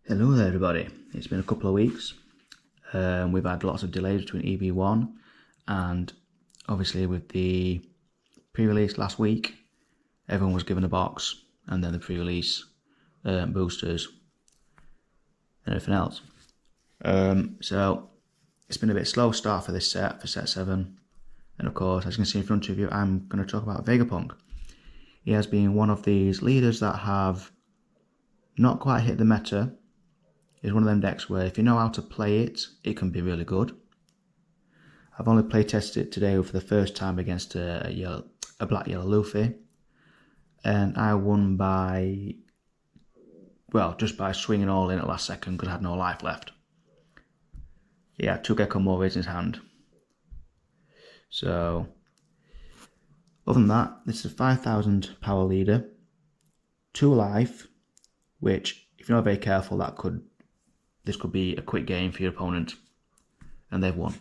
Hello there everybody, it's been a couple of weeks. We've had lots of delays between EV1 and obviously with the pre-release last week, everyone was given a box and then the pre-release boosters and everything else. So it's been a bit slow start for this set, for set 7. And of course, as you can see in front of you, I'm going to talk about VegaPunk. He has been one of these leaders that have not quite hit the meta. It's one of them decks where if you know how to play it, it can be really good. I've only play tested it today for the first time against a black yellow Luffy, and I won by, well, just by swinging all in at last second because I had no life left. He had 2 Gecko Morays in his hand. So, other than that, this is a 5,000 power leader, 2 life, which if you're not very careful, this could be a quick game for your opponent, and they've won.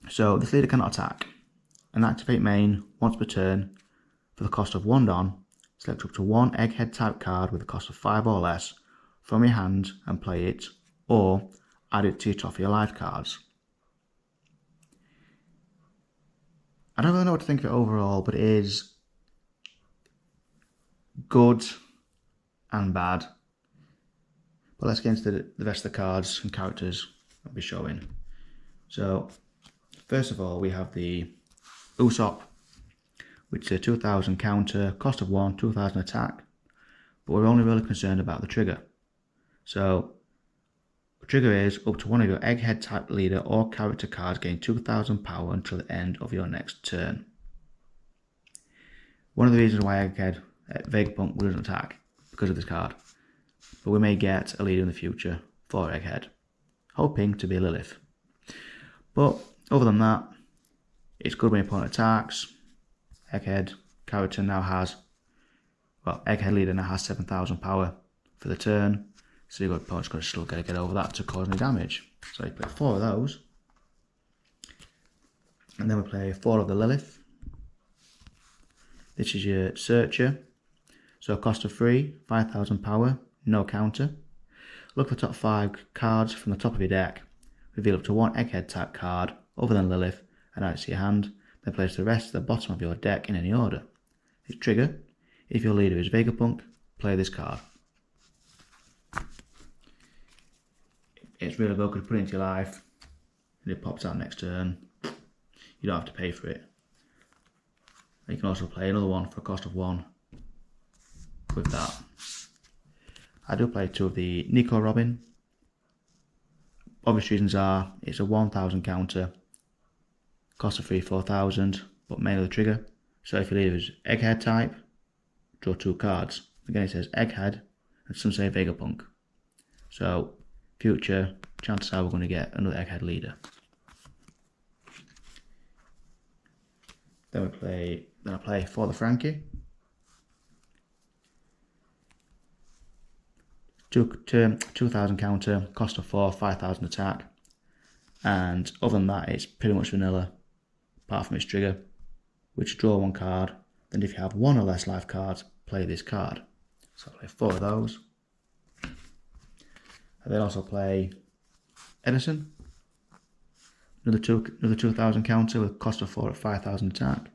So this leader cannot attack. And activate main once per turn for the cost of 1 Don. Select up to 1 Egghead type card with a cost of 5 or less from your hand and play it, or add it to your top of your life cards. I don't really know what to think of it overall, but it is good and bad. But let's get into the rest of the cards and characters I'll be showing. So, first of all, we have the Usopp, which is a 2000 counter, cost of 1, 2000 attack, but we're only really concerned about the trigger. So, the trigger is up to one of your Egghead type leader or character cards gain 2000 power until the end of your next turn. One of the reasons why Egghead VegaPunk doesn't attack, because of this card. But we may get a leader in the future for Egghead, hoping to be Lilith. But other than that, it's good when your opponent attacks. Egghead character now has, well, Egghead leader now has 7,000 power for the turn, so your opponent's got to still get over that to cause any damage. So you play 4 of those, and then we play 4 of the Lilith. This is your Searcher, so cost of 3, 5,000 power. No counter. Look for the top 5 cards from the top of your deck. Reveal up to 1 Egghead type card other than Lilith and add it to your hand. Then place the rest at the bottom of your deck in any order. Its trigger: if your leader is VegaPunk, play this card. It's really good to put it into your life and it pops out next turn. You don't have to pay for it. And you can also play another one for a cost of 1 with that. I do play 2 of the Nico Robin. Obvious reasons are it's a 1000 counter, cost of 3, 4000, but mainly the trigger. So if your leader is Egghead type, draw 2 cards. Again, it says Egghead, and some say VegaPunk. So future, chances are we're going to get another Egghead leader. Then I play for the Frankie. 2000 counter, cost of 4, 5000 attack, and other than that it's pretty much vanilla apart from its trigger, which draw 1 card. Then if you have 1 or less life cards, play this card. So I play 4 of those. I then also play Edison, another 2000 counter with cost of 4 at 5000 attack.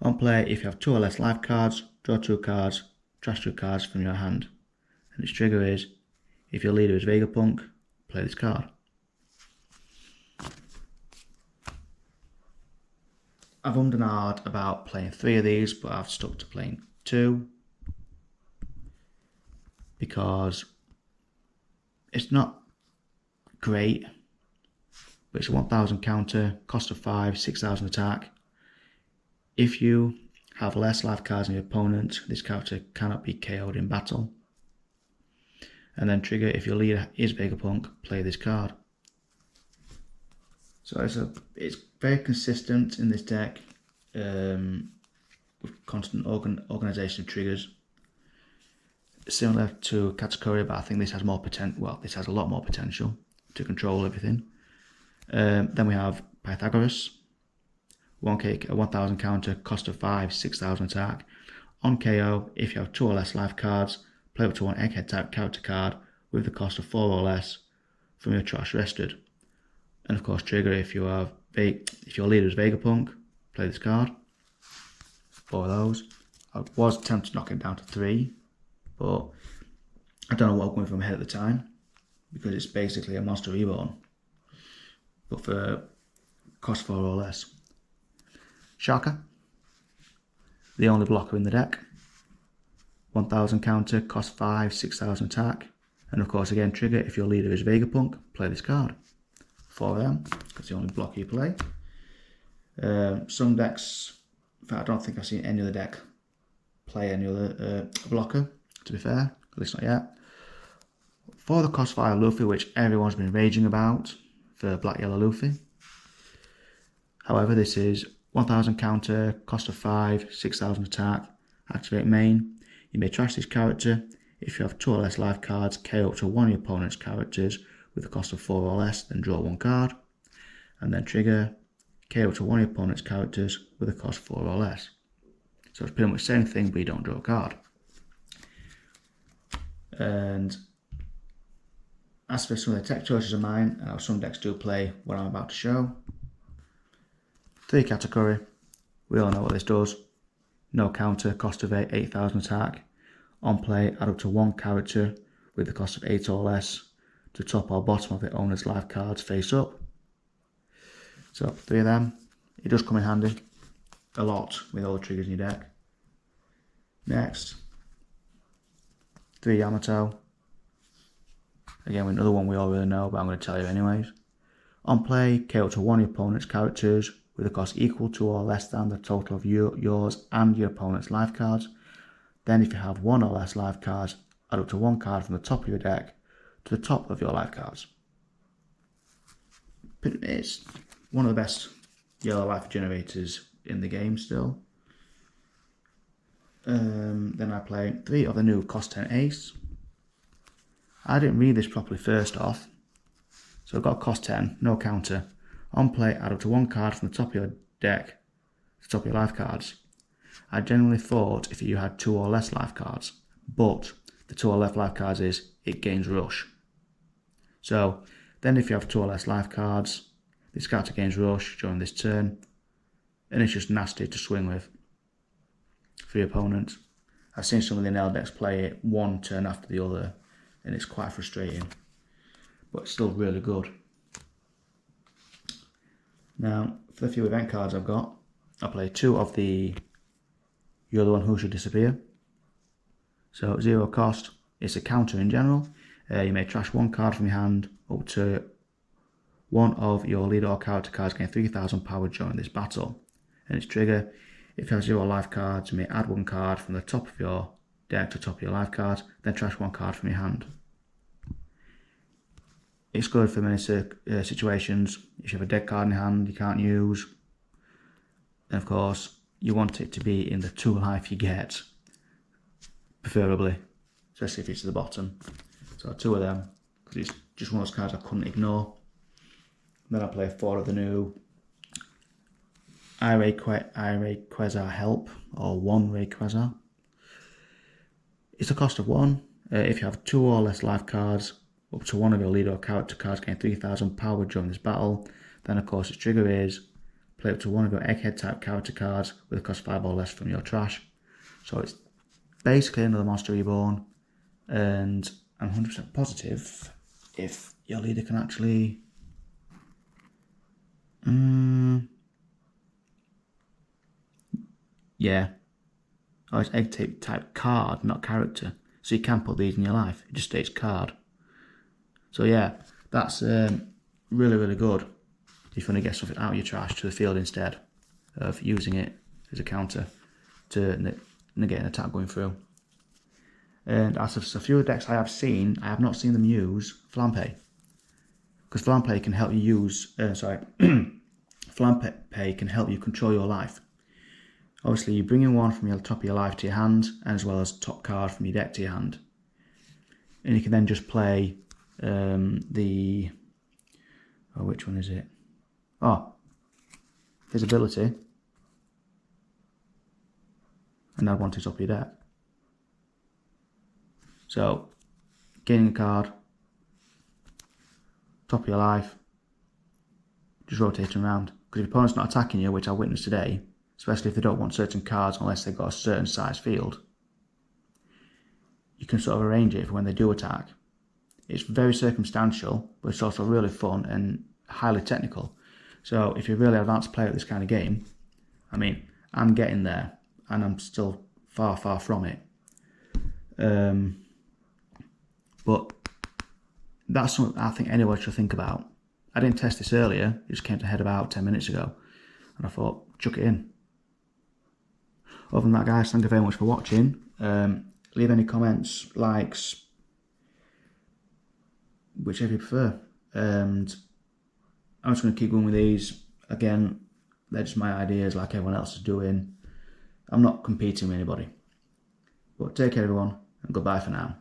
On play, if you have 2 or less life cards, draw 2 cards, trash 2 cards from your hand. And its trigger is, if your leader is VegaPunk, play this card. I've ummed and ahed about playing 3 of these, but I've stuck to playing 2 because it's not great, but it's a 1000 counter, cost of 5, 6000 attack. If you have less life cards than your opponent, this character cannot be KO'd in battle. And then trigger, if your leader is VegaPunk, play this card. So it's very consistent in this deck, with constant organisation of triggers. Similar to Katakuri, but I think this has more potential. Well, this has a lot more potential to control everything. Then we have Pythagoras. 1000 counter, cost of 5, 6000 attack. On KO, if you have 2 or less life cards, play up to one egghead type character card with the cost of 4 or less from your trash rested. And of course trigger if your leader is VegaPunk, play this card. 4 of those. I was tempted to knock it down to 3, but I don't know what I'm going from ahead at the time, because it's basically a Monster Reborn, but for cost 4 or less. Sharka, the only blocker in the deck. 1000 counter, cost 5, 6000 attack. And of course again trigger if your leader is VegaPunk, play this card. 4 of them, because the only blocker you play. Some decks, in fact I don't think I've seen any other deck play any other blocker, to be fair, at least not yet. For the cost 5 Luffy, which everyone's been raging about for Black Yellow Luffy. However, this is 1000 counter, cost of 5, 6000 attack, activate main. You may trash this character. If you have 2 or less life cards, KO up to one of your opponent's characters with a cost of 4 or less, then draw 1 card. And then trigger, KO up to one of your opponent's characters with a cost 4 or less. So it's pretty much the same thing, but you don't draw a card. And as for some of the tech choices of mine, some decks do play what I'm about to show. 3 category, we all know what this does. No counter, cost of 8, 8000 attack. On play, add up to 1 character with the cost of 8 or less to top or bottom of the owner's life cards face up. So 3 of them. It does come in handy a lot with all the triggers in your deck. Next, 3 Yamato. Again, another one we all really know, but I'm going to tell you anyways. On play, KO to one of your opponent's characters with a cost equal to or less than the total of yours and your opponent's life cards. Then if you have 1 or less life cards, add up to 1 card from the top of your deck to the top of your life cards. It's one of the best yellow life generators in the game still. Then I play 3 of the new cost 10 Ace. I didn't read this properly first off, so I've got cost 10, no counter. On play, add up to 1 card from the top of your deck to the top of your life cards. I generally thought if you had 2 or less life cards, but the 2 or less life cards is it gains rush. So then if you have 2 or less life cards, this character gains rush during this turn, and it's just nasty to swing with for your opponent. I've seen some of the nail decks play it one turn after the other, and it's quite frustrating, but it's still really good. Now, for the few event cards I've got, I play 2 of the You're the One Who Should Disappear. So 0 cost, it's a counter in general. You may trash 1 card from your hand up to 1 of your leader or character cards gain 3000 power during this battle. And its trigger, if you have 0 life cards, you may add 1 card from the top of your deck to the top of your life cards, then trash 1 card from your hand. It's good for many situations. If you have a dead card in your hand you can't use, and of course you want it to be in the 2 life you get, preferably, especially if it's at the bottom. So 2 of them, because it's just one of those cards I couldn't ignore. Then I play 4 of the new Rayquaza Help, or 1 Rayquaza. It's a cost of 1. If you have 2 or less life cards, up to 1 of your leader or character cards gain 3000 power during this battle. Then of course its trigger is play up to 1 of your egghead type character cards with a cost 5 or less from your trash. So it's basically another Monster Reborn, and I'm 100% positive if your leader can actually yeah. Oh, it's egg type card, not character. So you can put these in your life. It just states card. So yeah, that's really, really good if you want to get something out of your trash to the field instead of using it as a counter to negate an attack going through. And as of a few decks I have seen, I have not seen them use Flampe, because Flampe can help you use. Flampe can help you control your life. Obviously, you bring in 1 from your top of your life to your hand, as well as top card from your deck to your hand, and you can then just play which one is it? Oh, his ability, and add 1 to top of your deck. So, gaining a card, top of your life, just rotating around. Because if your opponent's not attacking you, which I witnessed today, especially if they don't want certain cards unless they've got a certain size field, you can sort of arrange it for when they do attack. It's very circumstantial, but it's also really fun and highly technical. So if you're a really advanced player at this kind of game, I mean, I'm getting there, and I'm still far, far from it. But that's something I think anyone should think about. I didn't test this earlier, it just came to head about 10 minutes ago, and I thought, chuck it in. Other than that, guys, thank you very much for watching. Leave any comments, likes, whichever you prefer. And I'm just going to keep going with these. Again, they're just my ideas like everyone else is doing. I'm not competing with anybody. But take care everyone, and goodbye for now.